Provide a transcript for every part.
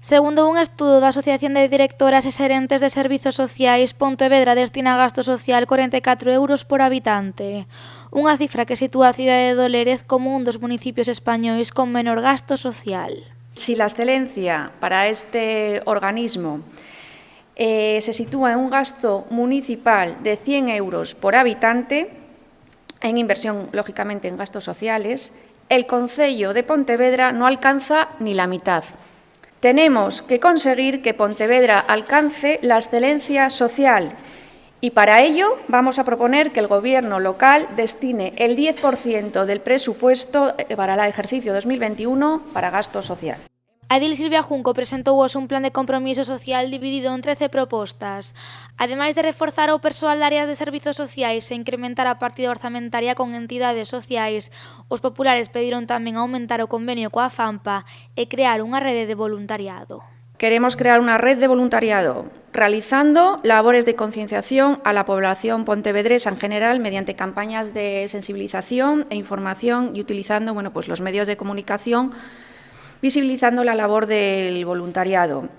Segundo un estudo da Asociación de Directoras e Xerentes de Servizos Sociais, Pontevedra destina a gasto social 44 euros por habitante, unha cifra que sitúa a cidade de Lérez como un dos municipios españois con menor gasto social. Si la excelencia para este organismo se sitúa en un gasto municipal de 100 euros por habitante, en inversión, lógicamente, en gastos sociales, el concello de Pontevedra no alcanza ni la mitad. Tenemos que conseguir que Pontevedra alcance la excelencia social y para ello vamos a proponer que el Gobierno local destine el 10% del presupuesto para el ejercicio 2021 para gasto social. A edil Silvia Junco presentou hoxe un plan de compromiso social dividido en 13 propostas. Ademais de reforzar o persoal da área de servizos sociais e incrementar a partida orzamentaria con entidades sociais, os populares pediron tamén aumentar o convenio coa FAMPA e crear unha rede de voluntariado. Queremos crear una red de voluntariado, realizando labores de concienciación a la población pontevedresa en general mediante campañas de sensibilización e información y utilizando los medios de comunicación, visibilizando la labor del voluntariado.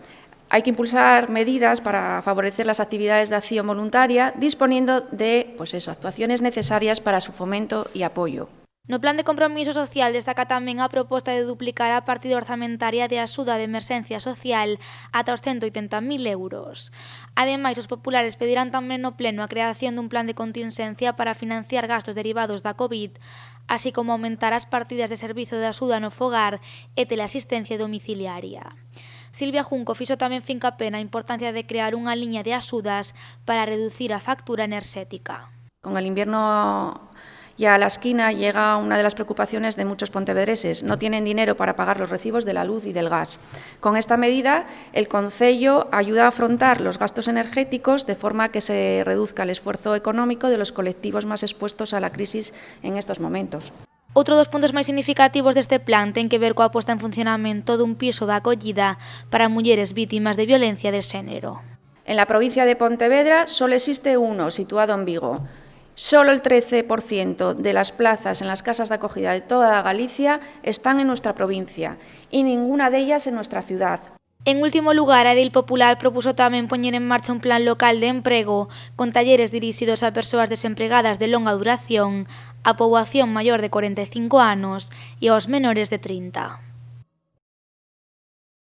Hay que impulsar medidas para favorecer las actividades de acción voluntaria, disponiendo de actuaciones necesarias para su fomento y apoyo. No plan de compromiso social destaca tamén a proposta de duplicar a partida orzamentaria de axuda de emerxencia social ata os 180.000 euros. Ademais, os populares pedirán tamén no pleno a creación dun plan de contingencia para financiar gastos derivados da COVID, así como aumentar as partidas de servizo de axuda no fogar e teleasistencia domiciliaria. Silvia Junco fixo tamén fincapé na importancia de crear unha liña de axudas para reducir a factura enerxética. Con el invierno ya a la esquina llega una de las preocupaciones de muchos pontevedreses. No tienen dinero para pagar los recibos de la luz y del gas. Con esta medida, el concello ayuda a afrontar los gastos energéticos de forma que se reduzca el esfuerzo económico de los colectivos más expuestos a la crisis en estos momentos. Outro dos puntos máis significativos deste plan ten que ver coa posta en funcionamento dun piso de acollida para mulleres vítimas de violencia de xénero. En la provincia de Pontevedra solo existe uno, situado en Vigo. Solo el 13% de las plazas en las casas de acogida de toda Galicia están en nuestra provincia y ninguna de ellas en nuestra ciudad. En último lugar, a edil popular propuso tamén poñer en marcha un plan local de emprego con talleres dirixidos a persoas desempregadas de longa duración, a poboación maior de 45 anos e aos menores de 30.